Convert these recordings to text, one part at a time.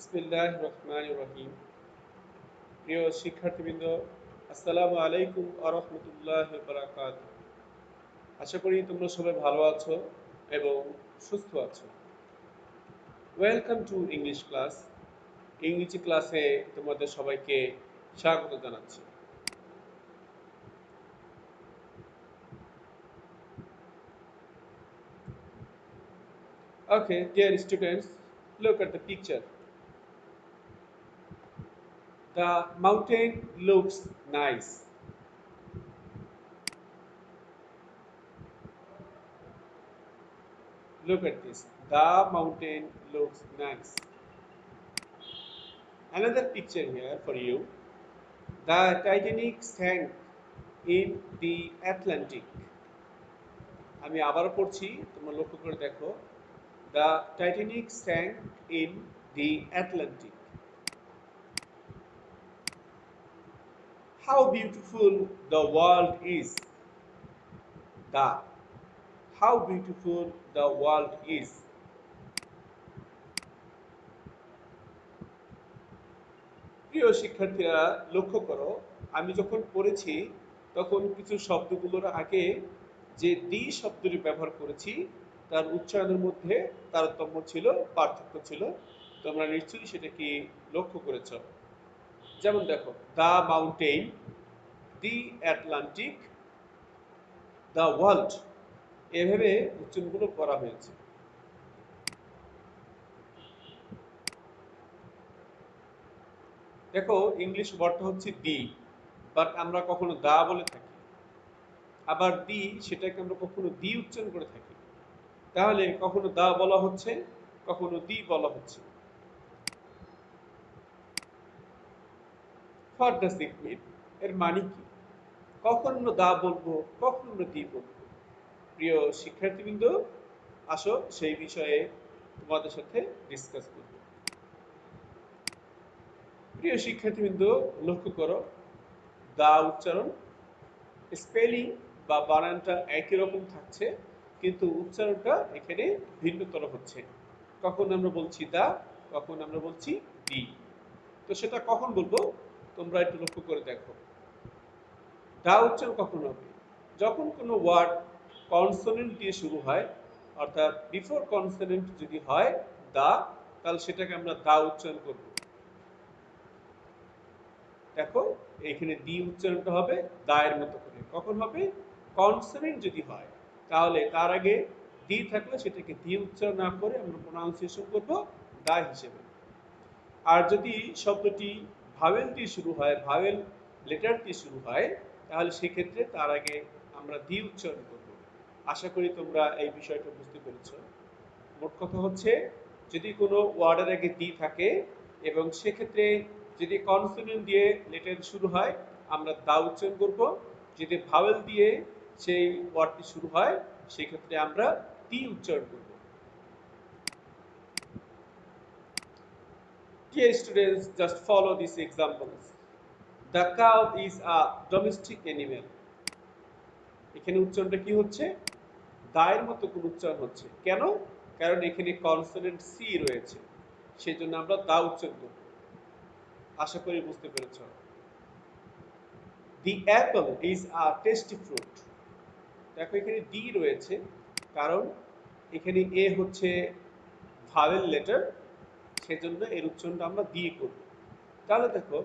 বিসমিল্লাহির রহমানির রহিম। প্রিয় শিক্ষার্থীবৃন্দ, আসসালামু আলাইকুম ওয়া রাহমাতুল্লাহি ওয়া বারাকাতুহু। আশা করি তোমরা সবাই ভালো আছো এবং সুস্থ আছো। Welcome to English class. ইংরেজি ক্লাসে তোমাদের সবাইকে স্বাগত জানাচ্ছি। Okay, dear students, look at the picture. The mountain looks nice. Look at this. The mountain looks nice. Another picture here for you. The Titanic sank in the Atlantic. আমি আবারও পড়ছি, তোমরা লক্ষ্য করে দেখো। The Titanic sank in the Atlantic. How beautiful the world is. The How beautiful the world is. প্রিয় শিক্ষার্থীরা, লক্ষ্য করো, আমি যখন পড়েছি তখন কিছু শব্দগুলোর আগে যে দি শব্দটি ব্যবহার করেছি তার উচ্চারণের মধ্যে তারতম্য ছিল, পার্থক্য ছিল। তোমরা নিশ্চয়ই সেটা কি লক্ষ্য করেছ। যেমন দেখো, the mountain, the Atlantic, the world, এভাবে উচ্চারণগুলো করা হয়েছে। দেখো, ইংলিশ ওয়ার্ডটা হচ্ছে দি, বাট আমরা কখনো দা বলে থাকি। আবার দি, সেটাকে আমরা কখনো দি উচ্চারণ করে থাকি। তাহলে কখনো দা বলা হচ্ছে, কখনো দি বলা হচ্ছে। হোয়াট ডাজ ইট মিন? এর মানে কি? কখন আমরা দা বলবো, কখন আমরা দি বলবো? প্রিয় শিক্ষার্থীবৃন্দ, আসো সেই বিষয়ে তোমাদের সাথে ডিসকাস করব। প্রিয় শিক্ষার্থীবৃন্দ, লক্ষ্য করো, দা উচ্চারণ, স্পেলিং বা বানানটা একই রকম থাকছে, কিন্তু উচ্চারণটা এখানে ভিন্নতর হচ্ছে। কখন আমরা বলছি দা, কখন আমরা বলছি দি। তো সেটা কখন বলবো তোমরা একটু লক্ষ্য করে দেখো। দা উচ্চারণ কখন হবে? যখন কোনো ওয়ার্ড কনসোনেন্ট দিয়ে শুরু হয়, অর্থাৎ বিফোর কনসোনেন্ট যদি হয় দা, তাহলে সেটাকে আমরা দা উচ্চারণ করব। দেখো, এখানে দি উচ্চারণটা হবে দায়ের মতো করে। কখন হবে? কনসোনেন্ট যদি হয়, তাহলে তার আগে দি থাকলে সেটাকে দি উচ্চারণ না করে আমরা প্রোনাউন্সিয়েশন করব দা হিসেবে। আর যদি শব্দটি ভাওয়েল দিয়ে শুরু হয়, ভাওয়েল লেটার দিয়ে শুরু হয়, তাহলে সেক্ষেত্রে তার আগে আমরা দি উচ্চারণ করব। আশা করি তোমরা এই বিষয়টা বুঝতে পেরেছো। মোট কথা হচ্ছে, যদি কোনো ওয়ার্ডের আগে দি থাকে এবং সেক্ষেত্রে যদি কনসোনেন্ট দিয়ে লেটার শুরু হয়, আমরা দা উচ্চারণ করব। যদি ভাওয়েল দিয়ে সেই ওয়ার্ডটি শুরু হয়, সেক্ষেত্রে আমরা দি উচ্চারণ করব। Dear students, just follow these examples. The cow is a domestic animal. এখানে উচ্চারণটা কি হচ্ছে? দায়ের মতো কোন উচ্চারণ হচ্ছে। কেন? কারণ এখানে কনসোনেন্ট সি রয়েছে, সেজন্য আমরা দা উচ্চারণ করব। আশা করি বুঝতে পেরেছ। The apple is a tasty fruit. দেখো, এখানে ডি রয়েছে, কারণ এখানে এ হচ্ছে ভাওয়েল লেটার, সেজন্য এর উচ্চারণটা আমরা দিয়ে করব। তাহলে দেখো,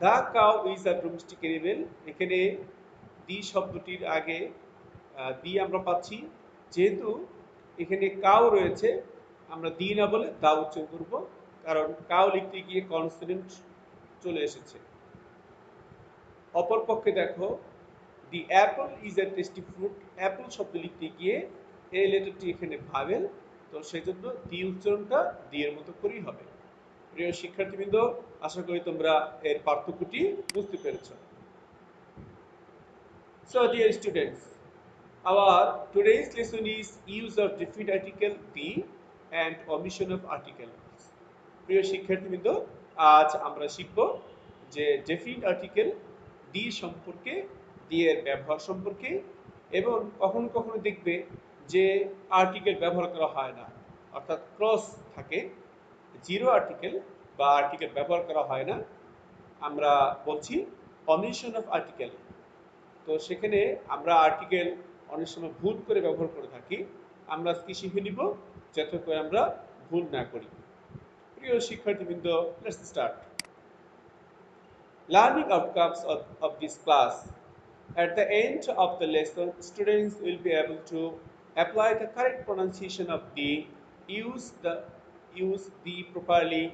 the cow is a domestic animal, এখানে দি শব্দটির আগে দি আমরা পাচ্ছি। যেহেতু এখানে কাউ রয়েছে, আমরা দি না বলে দা উচ্চারণ করব, কারণ কাউ লিখতে গিয়ে কনসোনেন্ট চলে এসেছে। অপরপক্ষে দেখো, the apple is a tasty fruit, apple শব্দ লিখতে গিয়ে এই লেটারটি এখানে ভাওয়েল, তো সেজন্য দি উচ্চারণটা দি এর মতো করেই হবে। প্রিয় শিক্ষার্থীবৃন্দ, আশা করি তোমরা এর পার্থক্যটি বুঝতে পেরেছ। So dear students, our today's lesson is use of definite article the and omission of articles. প্রিয় শিক্ষার্থীবৃন্দ, আজ আমরা শিখব যে ডেফিনিট আর্টিকেল দি সম্পর্কে, দি এর ব্যবহার সম্পর্কে, এবং কখনো কখনো দেখবে যে আর্টিকেল ব্যবহার করা হয় না, অর্থাৎ ক্রস থাকে। জিরো আর্টিকেল বা আর্টিকেল ব্যবহার করা হয় না, আমরা বলছি অমিশন অফ আর্টিকেল। তো সেখানে আমরা আর্টিকেল অনেক সময় ভুল করে ব্যবহার করে থাকি। আমরা কি শিখে নিব যাতে করে আমরা ভুল না করি। প্রিয় শিক্ষার্থীবৃন্দ, let's start. Learning outcomes of this class. At the end of the lesson, students will be able to apply the correct pronunciation of the, use the properly,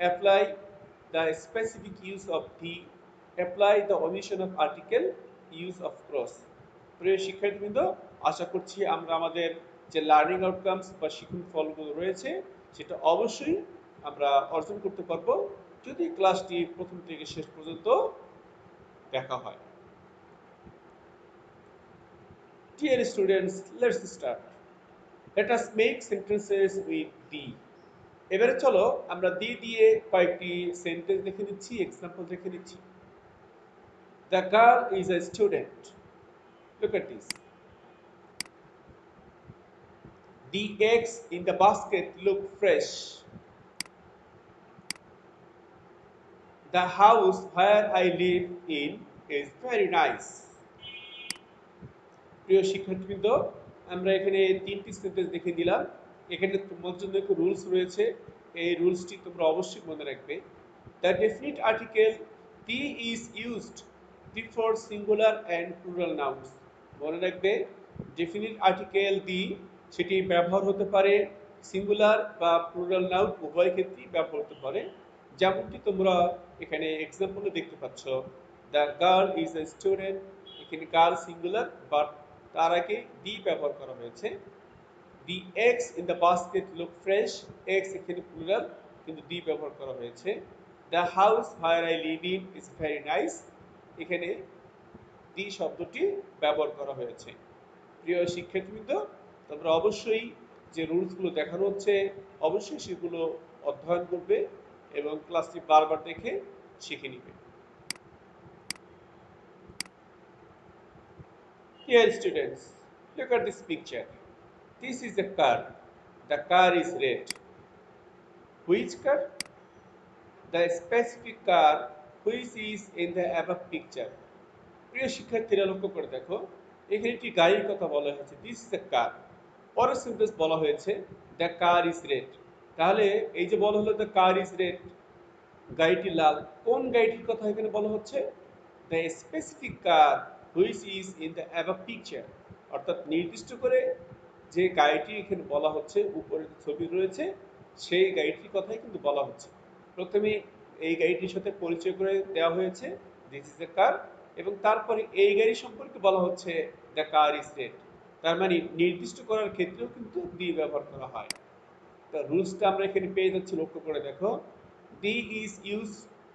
apply the specific use of the, apply the omission of article, use of clause. প্রিয় শিক্ষার্থীবৃন্দ, আশা করছি আমরা আমাদের যে learning outcomes বা শিক্ষণ ফলগুলো রয়েছে সেটা অবশ্যই আমরা অর্জন করতে পারবো যদি ক্লাসটি প্রথম থেকে শেষ পর্যন্ত দেখা হয়। Dear students, let's start. Let us make sentences with the. এবারে চলো আমরা দি দিয়ে কয়েকটি সেন্টেন্স দেখে নিচ্ছি, এক্সাম্পল দেখে নিচ্ছি। The girl is a student. Look at this. The eggs in the basket look fresh. The house where I live in is very nice. প্রিয় শিক্ষার্থীবৃন্দ, আমরা এখানে তিনটি সেন্টেন্স দেখে দিলাম। এখানে তোমার জন্য একটু রুলস রয়েছে, এই রুলসটি তোমরা অবশ্যই মনে রাখবে। The definite article the is used before singular and plural nouns. মনে রাখবে, ডেফিনিট আর্টিকেল দি সেটি ব্যবহার হতে পারে সিঙ্গুলার বা প্লুরাল নাউন উভয় ক্ষেত্রেই ব্যবহার হতে পারে। যেমনটি তোমরা এখানে এক্সাম্পলে দেখতে পাচ্ছ, the girl is a student, এখানে গার্ল সিঙ্গুলার বাট তার আগে দি ব্যবহার করা হয়েছে। The eggs in the basket look fresh, eggs এখানে প্লুরাল কিন্তু দি ব্যবহার করা হয়েছে। The house where I live in is very nice, এখানে দি শব্দটি ব্যবহার করা হয়েছে। প্রিয় শিক্ষার্থীবৃন্দ, তোমরা অবশ্যই যে রুলসগুলো দেখানো হচ্ছে অবশ্যই সেগুলো অধ্যয়ন করবে এবং ক্লাসটি বারবার দেখে শিখে নিবে। Here students, look at this picture. This is a car. The car is red. Which car? The specific car which is in the above picture. প্রিয় শিক্ষার্থীরা লক্ষ্য করে দেখো, এখানে একটি গাড়ির কথা বলা হয়েছে, দিস ইজ এ কার। পরের সেন্টেন্স বলা হয়েছে দ্য কার ইজ রেড। তাহলে এই যে বলা হলো দ্য কার ইজ রেড, গাড়িটি লাল, কোন গাড়িটির কথা এখানে বলা হচ্ছে? The specific car which is in the above picture, অর্থাৎ নির্দিষ্ট করে যে গাড়িটি এখানে বলা হচ্ছে, উপরে ছবি রয়েছে সেই গাড়িটির কথাই কিন্তু বলা হচ্ছে। প্রথমে এই গাড়িটির সাথে পরিচয় করে দেওয়া হয়েছে, দিস ইজ এ কার, এবং তারপরে এই গাড়ি সম্পর্কে বলা হচ্ছে দ্য কার ইজ রেড। তার মানে নির্দিষ্ট করার ক্ষেত্রেও কিন্তু দি ব্যবহার করা হয়। তা রুলসটা আমরা এখানে পেয়ে যাচ্ছি, লক্ষ্য করে দেখো। The is use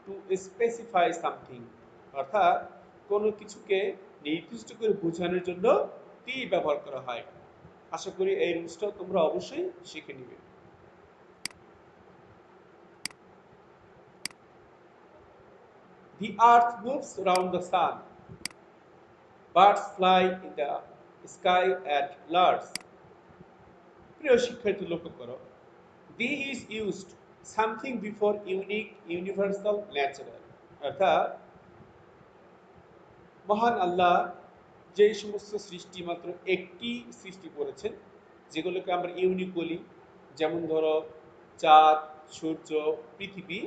to specify something, অর্থাৎ কোনো কিছুকে নির্দিষ্ট করে বোঝানোর জন্য দি ব্যবহার করা হয়। আশা করি এই রুলসটাও তোমরা অবশ্যই শিখে নিবে। The earth moves around the sun. Birds fly in the sky at large. প্রিয় শিক্ষার্থী লক্ষ্য করো, the is used something before unique, universal, natural, অর্থাৎ মহান আল্লাহ যে সমস্ত সৃষ্টি মাত্র একটি সৃষ্টি করেছেন, যেগুলোকে আমরা ইউনিক বলি, যেমন ধরো চাঁদ, সূর্য, পৃথিবী,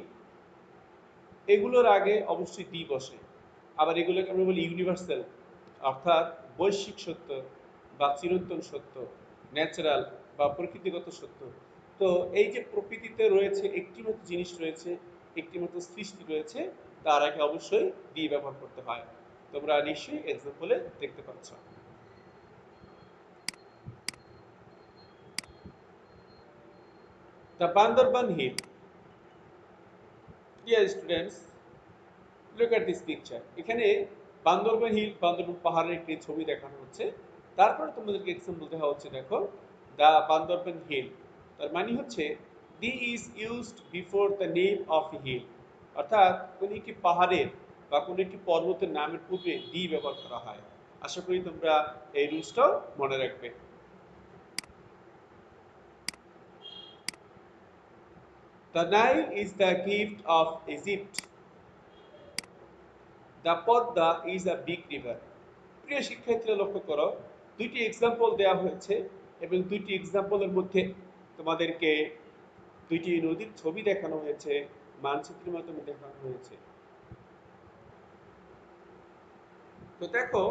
এগুলোর আগে অবশ্যই দি বসে। আবার এগুলোকে আমরা বলি ইউনিভার্সাল, অর্থাৎ বৈশ্বিক সত্য বা চিরন্তন সত্য, ন্যাচারাল বা প্রকৃতিগত সত্য। তো এই যে প্রকৃতিতে রয়েছে একটি মতো জিনিস রয়েছে, একটি মতো সৃষ্টি রয়েছে, তার আগে অবশ্যই দি ব্যবহার করতে হয়। তোমরা নিশ্চয়ই এক্সাম্পলে দেখতে পাচ্ছ। The Bandarban hill. Dear students, look at this picture. এখানে বান্দরবান হিল, বান্দরবান পাহাড়ের একটি ছবি দেখানো হচ্ছে, তারপরে তোমাদেরকে এক্সাম্পল দেখা হচ্ছে। দেখো, দ্য বান্দরবান হিল, তার মানে হচ্ছে the is used before the name of a hill, অর্থাৎ কোনো একটি পাহাড়ের বা কোনো একটি পর্বতের নামের পূর্বে দি ব্যবহার করা হয়। আশা করি তোমরা এই রুলসটাও মনে রাখবে। The Nile is the gift of Egypt. The Podda is a big river. প্রিয় শিক্ষার্থীরা লক্ষ্য করো, দুইটি এক্সাম্পল দেওয়া হয়েছে এবং দুইটি এক্সাম্পলের মধ্যে তোমাদেরকে দুইটি নদীর ছবি দেখানো হয়েছে, মানচিত্রের মাধ্যমে দেখানো হয়েছে। তো দেখো,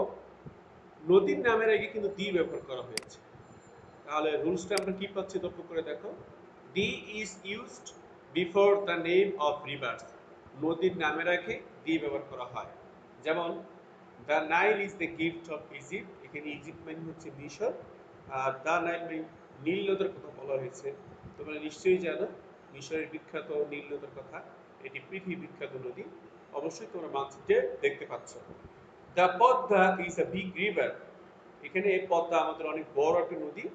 নদীর নামের আগে কিন্তু দি ব্যবহার করা হয়েছে। তাহলে রুলসটা আমরা কি পাচ্ছি লক্ষ্য করে দেখো, the is used before the name of rivers. নদীর নামের আগে দি ব্যবহার করা হয়। যেমন the Nile is the gift of Egypt, এখানে ইজিপ্ট মানে হচ্ছে মিশর, আর দ্য নাইল মানে নীল নদের কথা বলা হয়েছে। তোমরা নিশ্চয়ই জানো মিশরের বিখ্যাত নীল নদের কথা, এটি পৃথিবী বিখ্যাত নদী, অবশ্যই তোমরা মানচিত্রে দেখতে পাচ্ছ। The Padma is a big river, এখানে পদ্মা আমাদের অনেক বড় একটা নদী,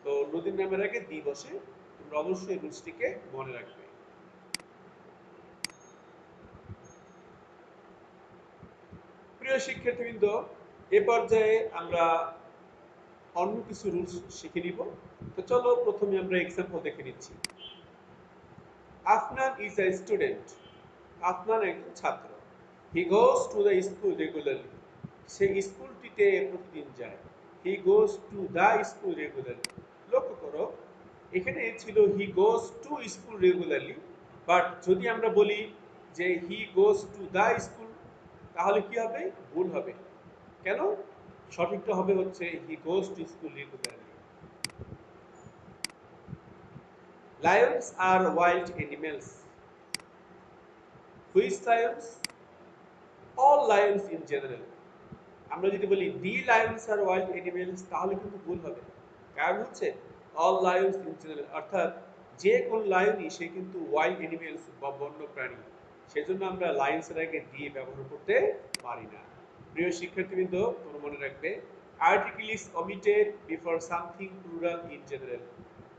তো নদীর নামের আগে দি বসে, তোমরা অবশ্যই রুলসটিকে মনে রাখবে। প্রিয় শিক্ষার্থীবৃন্দ, এ পর্যায়ে আমরা অন্য কিছু রুলস শিখে নিব। তো চলো প্রথমে আমরা এক্সাম্পল দেখে নিচ্ছি। Afnan is a student, Afnan একজন ছাত্র। He goes to the school regularly, সে স্কুলটিতে প্রতিদিন যায়। He goes to the school regularly. লক্ষ্য করো, এখানে ছিল he goes to school regularly, but যদি আমরা বলি যে he goes to the school, তাহলে কি হবে? ভুল হবে। কেন? সঠিকটা হবে হচ্ছে he goes to school regularly. Lions আর wild animals. Which lions? All lions in general. আমরা যদি বলি দি লায়ন্স আর ওয়াইল্ড অ্যানিমেলস, তাহলে কিন্তু ভুল হবে। কারণ হচ্ছে অল লায়ন্স ইন জেনারেল, অর্থাৎ যে কোন লায়নই সে কিন্তু ওয়াইল্ড অ্যানিমেলস বা বন্য প্রাণী, সেজন্য আমরা লায়ন্সের আগে দিয়ে ব্যবহার করতে পারি না। প্রিয় শিক্ষার্থীবৃন্দ, তোমরা মনে রাখবে, article is omitted before something plural in general.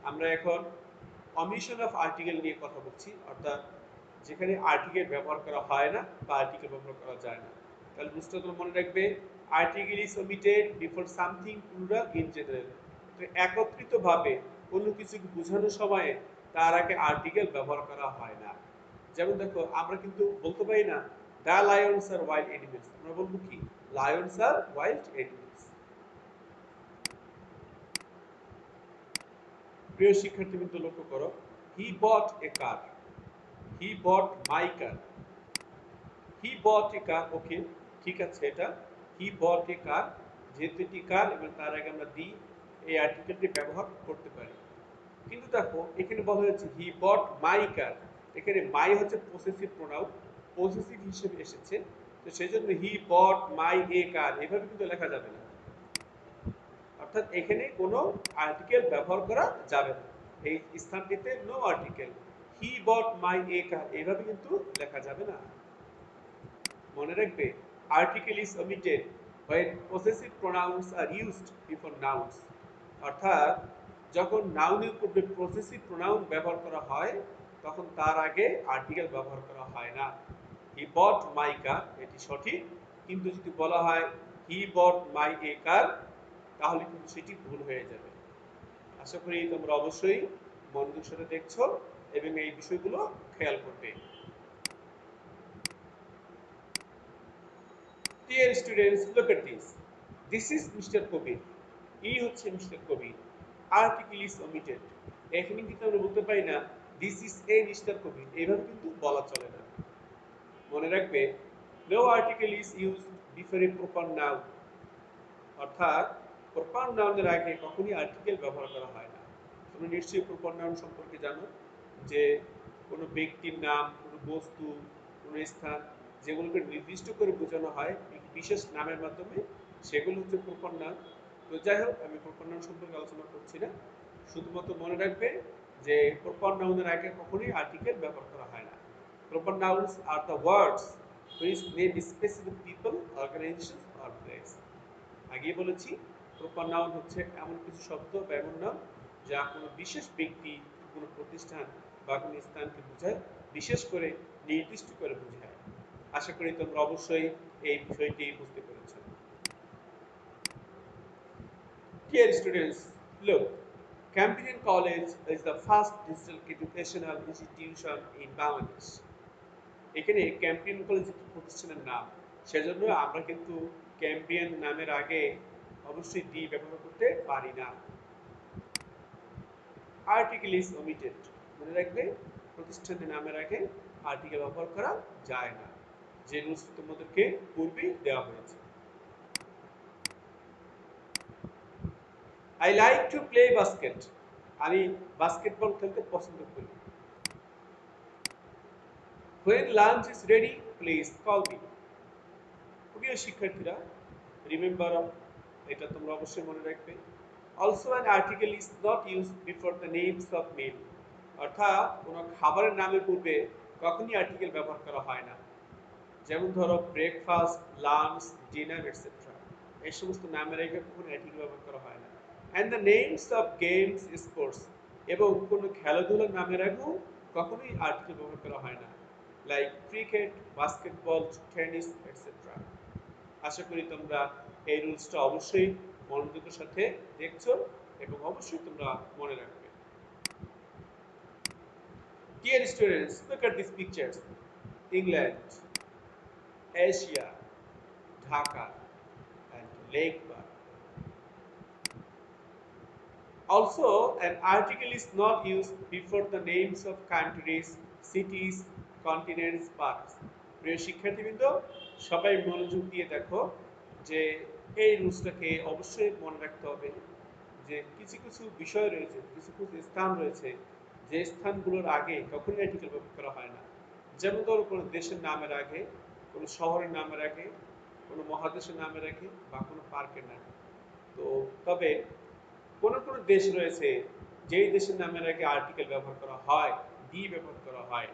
আমরা এখন অমিশন অফ আর্টিকেল নিয়ে কথা বলছি, অর্থাৎ যেখানে আর্টিকেল ব্যবহার করা হয় না বা আর্টিকেল ব্যবহার করা যায় না। তাহলে বুঝতে তোমরা মনে রাখবে, article is omitted before something plural in general. তো একত্রিতভাবে কোনো কিছুকে বোঝানোর সময়ে তার আগে আর্টিকেল ব্যবহার করা হয় না। যেমন দেখো, আমরা কিন্তু বলতে পারি না দ্য লায়ন্স আর ওয়াইল্ড অ্যানিমেলস, আমরা বলবো কি লায়ন্স আর ওয়াইল্ড অ্যানিমেলস। প্রিয় শিক্ষার্থীবৃন্দ লক্ষ্য করো, হি বট এ কার, হি বট মাই কার। হি বট এ কার, ওকে, ঠিক আছে, এটা হি বট এ কার, যেহেতু এটি কার এবং তার আগে আমরা দি এই আর্টিকেলটি ব্যবহার করতে পারি। কিন্তু দেখো, এখানে বলা হয়েছে হি বট মাই কার, এখানে মাই হচ্ছে পসেসিভ প্রোনাউন, পসেসিভ হিসেবে এসেছে, তো সেই জন্য হি বট মাই এ কার এভাবে কিন্তু লেখা যাবে না। অর্থাৎ এখানে কোনো আর্টিকেল ব্যবহার করা যাবে না, এই স্থানটিতে নো আর্টিকেল। হি বট মাই এ কার এভাবে কিন্তু লেখা যাবে না। মনে রাখবে, article is omitted when possessive pronouns are used before nouns, অর্থাৎ যখন নাউনের পূর্বে পসেসিভ প্রোনাউন ব্যবহার করা হয় তখন তার আগে আর্টিকেল ব্যবহার করা হয় না। হি বট মাই কার, এটি সঠিক, কিন্তু যদি বলা হয় হি বট মাই এ কার, তাহলে কিন্তু সেটি ভুল হয়ে যাবে। আশা করি তোমরা অবশ্যই মনোযোগের সাথে দেখছো এবং এই বিষয়গুলো খেয়াল করবে। Dear students, look at this. This is Mr. Kobir. এই হচ্ছে mister Kabir. Article is omitted. এখানে কিন্তু আমরা বলতে পারি না this is a mister Kabir, এইভাবে কিন্তু বলা চলে না। মনে রাখবে, no article is used before a proper noun, অর্থাৎ প্রপার নাউনের আগে কখনই আর্টিকেল ব্যবহার করা হয় না। তোমরা নিশ্চয়ই প্রপার নাউন সম্পর্কে জানো, যে কোনো ব্যক্তির নাম, কোনো বস্তু, কোনো স্থান, যেগুলোকে নির্দিষ্ট করে বোঝানো হয় বিশেষ নামের মাধ্যমে, সেগুলো হচ্ছে প্রপার নাউন। তো যাই হোক, আমি প্রপার নাউন সম্পর্কে আলোচনা করছি না, শুধুমাত্র মনে রাখবে যে প্রপার নাউনের আগে কখনোই আর্টিকেল ব্যবহার করা হয় না। প্রপার নাউন্স আর the words which name specific people, organisation or place. আগেই বলেছি, প্রপার নাউন হচ্ছে এমন কিছু শব্দ বা এমন নাম যা কোনো বিশেষ ব্যক্তি, কোনো প্রতিষ্ঠান বা কোনো স্থানকে বোঝায়, বিশেষ করে নির্দিষ্ট করে বোঝায়। আশা করি তোমরা অবশ্যই এই বিষয়টি বুঝতে পেরেছ। Dear students, look, Cambrian College is the first digital educational institution in Bangladesh. এখানে ক্যাম্ব্রিয়ান কলেজ একটি প্রতিষ্ঠানের নাম, সেজন্য আমরা কিন্তু ক্যাম্ব্রিয়ান নামের আগে অবশ্যই ডি ব্যবহার করতে পারি না। আর্টিকেল ইজ ওমিটেড, মনে রাখবে প্রতিষ্ঠানের নামের আগে আর্টিকেল ব্যবহার করা যায় না, যে রুলস তোমাদেরকে পূর্বেই দেওয়া হয়েছে। I like to play basket, আমি বাস্কেটবল খেলতে পছন্দ করি। When lunch is ready, please call me. প্রিয় শিক্ষার্থীরা, রিমেম্বার এটা তোমরা অবশ্যই মনে রাখবে। Also an article is not use before the names of meal, অর্থাৎ কোনো খাবারের নামের পূর্বে কখনই আর্টিকেল ব্যবহার করা হয় না। যেমন ধরো ব্রেকফাস্ট, লাঞ্চ, ডিনার এটসেট্রা, এই সমস্ত নামের আগে কখনো আর্টিকেল ব্যবহার করা হয় না। And the names of games, sports, এবং কোনো খেলাধুলার নামের আগেও কখনোই আর্টিকেল ব্যবহার করা হয় না, like cricket, basketball, tennis etcetera. আশা করি তোমরা এই রুলসটা অবশ্যই মনোযোগের সাথে দেখছো এবং অবশ্যই তোমরা মনে রাখবে। Dear students, look at these pictures. England, Asia, Dhaka, and Lake Park. Also, an article is not used before the names of countries, cities, continents, parks. প্রিয় শিক্ষার্থীবৃন্দ, সবাই মনোযোগ দিয়ে দেখো যে এই রুলসটাকে অবশ্যই মনে রাখতে হবে যে কিছু কিছু বিষয় রয়েছে, কিছু কিছু স্থান রয়েছে যে স্থানগুলোর আগে কখনোই আর্টিকেল ব্যবহার করা হয় না। যেমন ধরো কোনো দেশের নামের আগে, কোনো শহরের নামের আগে, কোনো মহাদেশের নামের আগে বা কোনো পার্কের নামে। তো তবে কোন কোন দেশ রয়েছে যেই দেশের নামের আগে আর্টিকেল ব্যবহার করা হয়, ডি ব্যবহার করা হয়,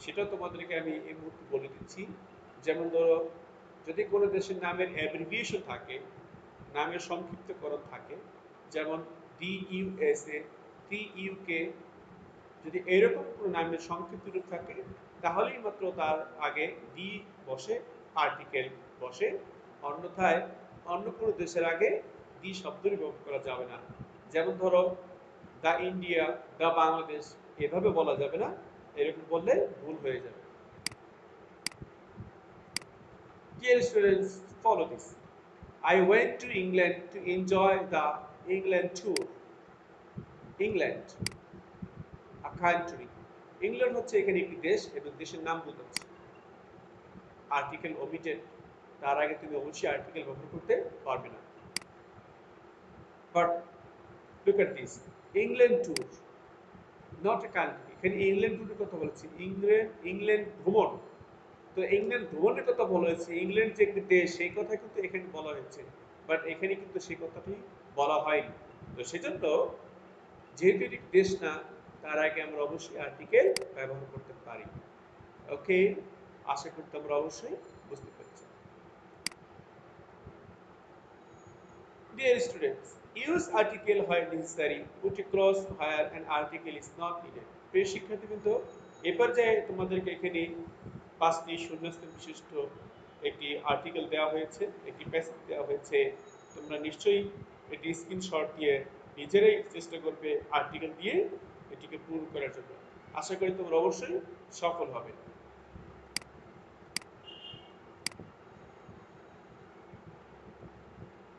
সেটা তোমাদেরকে আমি এই মুহূর্তে বলে দিচ্ছি। যেমন ধরো যদি কোনো দেশের নামের অ্যাব্রিভিয়েশন থাকে, নামের সংক্ষিপ্তকরণ থাকে, যেমন DUSA, TUK, যদি এরকম কোনো নামের সংক্ষিপ্ত রূপ থাকে তাহলেই মাত্র তার আগে ডি বসে, আর্টিকেল বসে। অন্যথায় অন্য কোনো দেশের আগে ডি শব্দটি ব্যবহার করা যাবে না। যেমন ধরো দ্য ইন্ডিয়া, দ্য বাংলাদেশ, এভাবে বলা যাবে না, এরকম বললে ভুল হয়ে যাবে। Dear students, follow this. I went to England to enjoy the England tour. England, a country. England হচ্ছে এখানে একটি দেশ এবং দেশের নাম বোঝাচ্ছে। আর্টিকেল ওমিটেড, তার আগে তুমি অবশ্যই আর্টিকেল ব্যবহার করতে পারবে না। But look at this, England tour, not a country. এখানে ইংল্যান্ড ট্যুরের কথা বলেছি, ইংল্যান্ড ভ্রমণ। তো ইংল্যান্ড ভ্রমণের কথা বলা হয়েছে, ইংল্যান্ড যে একটি দেশ সেই কথা কিন্তু এখানে বলা হয়েছে, বাট এখানে কিন্তু সেই কথাটি বলা হয়নি। তো সেজন্য যেহেতু এটি দেশ না, তার আগে আমরা অবশ্যই আর্টিকেল ব্যবহার করতে পারি। ওকে, আশা করি তোমরা অবশ্যই বুঝতে পেরেছো। Dear students, use article where necessary, put a clause where an article is not needed. প্রিয় শিক্ষার্থীবৃন্দ, এ পর্যায়ে তোমাদেরকে এখানে 5টি শূন্যস্থান বিশিষ্ট একটি আর্টিকেল দেওয়া হয়েছে, একটি প্যাসেজ দেওয়া হয়েছে। তোমরা নিশ্চয়ই এটি স্ক্রিনশট দিয়ে নিজেরাই চেষ্টা করবে আর্টিকেল দিয়ে এটিকে পূরণ করার জন্য। আশা করি তোমরা অবশ্যই সফল হবে।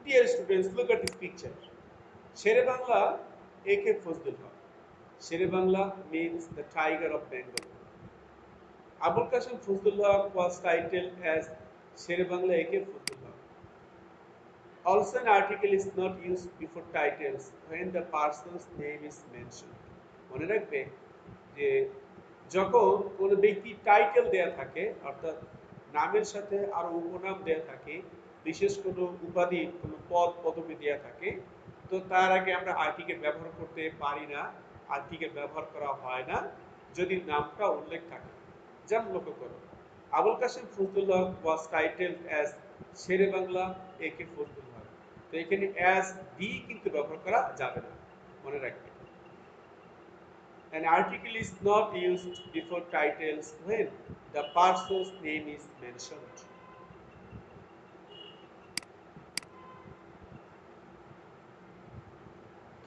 Dear students, look at this picture. Shere Bangla, A.K. Fazlul Haq. Shere Bangla means the tiger of Bengal. Abul Qasim Fazlul Haq was titled as Shere Bangla A.K. Fazlul Haq. Also, an article is not used before titles when the person's name is mentioned. মনে রাখবে যে যখন কোনো ব্যক্তির title দেয়া থাকে, অর্থাৎ নামের সাথে আরো উপনাম দেয়া থাকে, বিশেষ কোনো উপাধি, কোনো পদ পদবি দেয়া থাকে, তো তার আগে আমরা আর্টিকেল ব্যবহার করতে পারি না, আর্টিকেল ব্যবহার করা হয় না যদি নামটা উল্লেখ থাকে। যেমন লক্ষ্য করো, আবুল কাসেম ফজলুল্লাহ ওয়াজ টাইটেলড অ্যাজ শেরে বাংলা A.K. ফজলুল্লাহ। তো এখানে অ্যাজ ডি কিন্তু ব্যবহার করা যাবে না, মনে রাখবে। An article is not used before titles when the person's name is mentioned.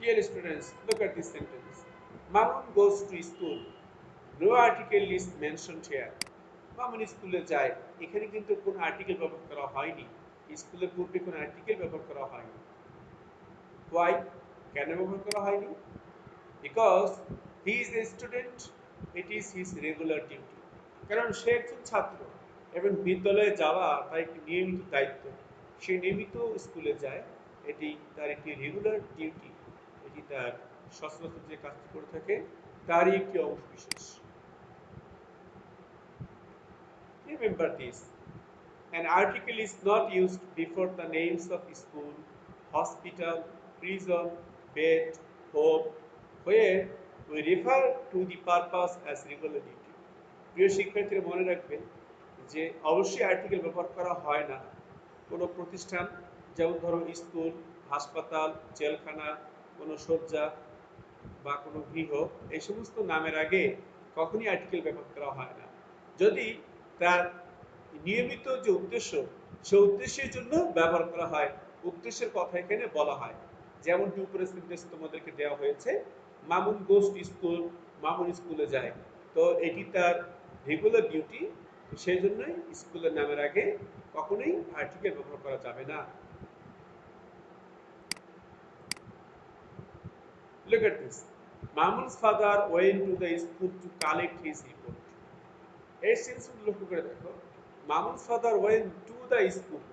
Dear students, look at this sentence. Mamun goes to school. No article is mentioned here. Mamun স্কুলে যায়, এখানে কিন্তু কোনো আর্টিকেল ব্যবহার করা হয়নি। স্কুলের পূর্বে কোনো আর্টিকেল ব্যবহার করা হয়নি। Why? কেন ব্যবহার করা হয়নি? Because he is a student, it is his regular duty. কারণ সে একজন ছাত্র এবং বিদ্যালয়ে যাওয়া তার একটি নিয়মিত দায়িত্ব। সে নিয়মিত স্কুলে যায়, এটি তার একটি রেগুলার ডিউটি। এটি তার সচরাচর যে কাজটি করে থাকে তারই একটি অংশ বিশেষ। Remember this. An article is not used before the names of school, hospital, prison, bed, home, where we refer to the purpose as regular duty. প্রিয় শিক্ষার্থীরা মনে রাখবেন যে অবশ্যই আর্টিকেল ব্যবহার করা হয় না কোনো প্রতিষ্ঠান, যেমন ধরো স্কুল, হাসপাতাল, জেলখানা, কোনো শয্যা বা কোনো গৃহ, এই সমস্ত নামের আগে কখনই আর্টিকেল ব্যবহার করা হয় না যদি তার নিয়মিত যে উদ্দেশ্য সে উদ্দেশ্যের জন্য ব্যবহার করা হয়। উদ্দেশ্যের কথা এখানে বলা হয়, যেমনটি উপরে সেন্টেন্সে তোমাদেরকে দেওয়া হয়েছে, Mamun goes to school, Mamun স্কুলে যায়। তো এটি তার রেগুলার ডিউটি, সেই জন্যই স্কুলের নামের আগে কখনোই আর্টিকেল ব্যবহার করা যাবে না। Look at this. Mamun's father went to the school to collect his report. এই সেন্টেন্সগুলো লক্ষ্য করে দেখো, Mamun's father went to the school,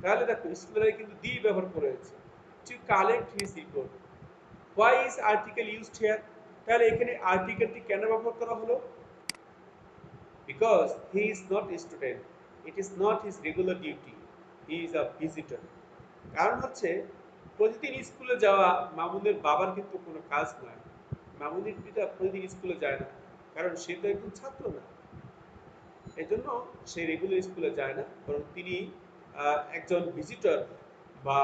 তাহলে দেখো স্কুলের কিন্তু দি ব্যবহার করেছে, to collect his report. Why is article used here, তাহলে এখানে আর্টিকেলটি কেন ব্যবহার করা হলো? Because he is not a student, it is not his regular duty, he is a visitor. কারণ হচ্ছে প্রতিদিন স্কুলে যাওয়া মামুনের বাবার কিন্তু কোনো কাজ নয়। মামুনের পিতা প্রতিদিন স্কুলে যায় না, কারণ সে তো একজন ছাত্র না, এই জন্য সে রেগুলার স্কুলে যায় না, বরং তিনি একজন ভিজিটর বা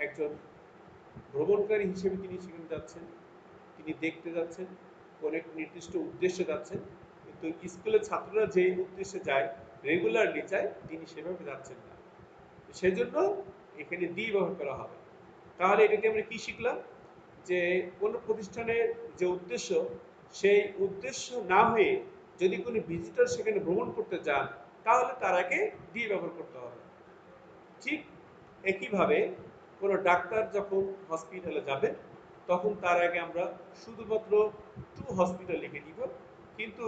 একজন ভ্রমণকারী হিসেবে তিনি সেখানে যাচ্ছেন। তিনি দেখতে যাচ্ছেন, কোন এক নির্দিষ্ট উদ্দেশ্যে যাচ্ছেন, কিন্তু স্কুলের ছাত্ররা যে উদ্দেশ্যে যায়, রেগুলারলি যায়, তিনি সেভাবে যাচ্ছেন না। সেজন্য এখানে দি ব্যবহার করা হবে। তাহলে এটাকে আমরা কি শিখলাম? যে কোনো প্রতিষ্ঠানের যে উদ্দেশ্য, সেই উদ্দেশ্য না হয়ে যদি কোনো ভিজিটর সেখানে ভ্রমণ করতে যান, তাহলে তার আগে দি ব্যবহার করতে হবে। ঠিক একইভাবে কোনো ডাক্তার যখন হসপিটালে যাবেন, তখন তার আগে আমরা শুধুমাত্র টু হসপিটাল লিখে দিব। কিন্তু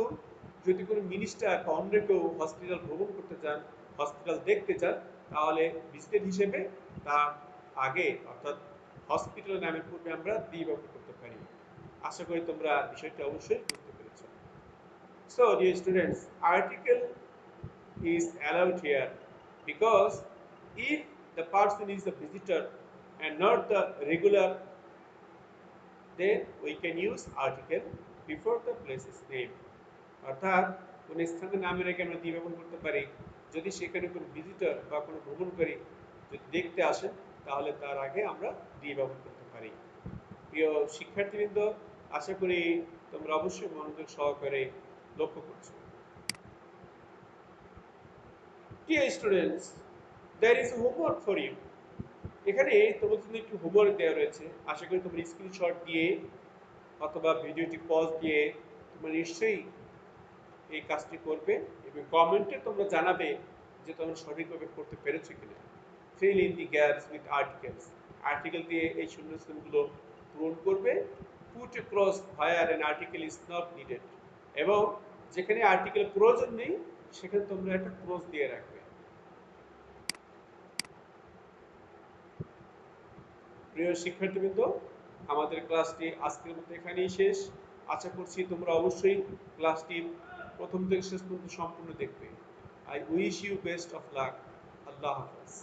যদি কোনো মিনিস্টার বা অন্য কেউ হসপিটাল ভ্রমণ করতে চান, হসপিটাল দেখতে চান, তাহলে ভিজিটের হিসেবে তার আগে অর্থাৎ হসপিটাল নামের পূর্বে আমরা দি ব্যবহার করতে পারি। আশা করি তোমরা বিষয়টা অবশ্যই বুঝতে পেরেছো। So dear students, article is allowed here because if the person is a visitor and not the regular, then we can use article before the place's name. অর্থাৎ কোন স্থানের নামের আগে আমরা দি ব্যবহার করতে পারি যদি সেখানে কোনো ভিজিটর বা কোনো ভ্রমণকারী যদি দেখতে আসেন, তাহলে তার আগে আমরা দি ব্যবহার করতে পারি। প্রিয় শিক্ষার্থীবৃন্দ, আশা করি তোমরা অবশ্যই মনোযোগ সহকারে লক্ষ্য করছো। Dear students, there is homework for you. এখানে তোমাদের জন্য একটু হোমওয়ার্ক দেওয়া রয়েছে। আশা করি তোমরা স্ক্রিনশট দিয়ে অথবা ভিডিওটি পজ দিয়ে তোমরা নিশ্চয়ই এই কাজটি করবে এবং কমেন্টে তোমরা জানাবে যে তোমরা সঠিকভাবে করতে পেরেছো কিনা। Fill in the gaps with articles. Article দিয়ে এই শূন্যস্থানগুলো পূরণ করবে। Put a cross where an article is not needed, এবং যেখানে আর্টিকেল প্রয়োজন নেই সেখানে তোমরা একটা ক্রস দিয়ে রাখবে। প্রিয় শিক্ষার্থীবৃন্দ, আমাদের ক্লাসটি আজকের মতো এখানেই শেষ। আশা করছি তোমরা অবশ্যই ক্লাসটি প্রথম থেকে শেষ পর্যন্ত সম্পূর্ণ দেখবে। I wish you best of luck. আল্লাহ হাফেজ।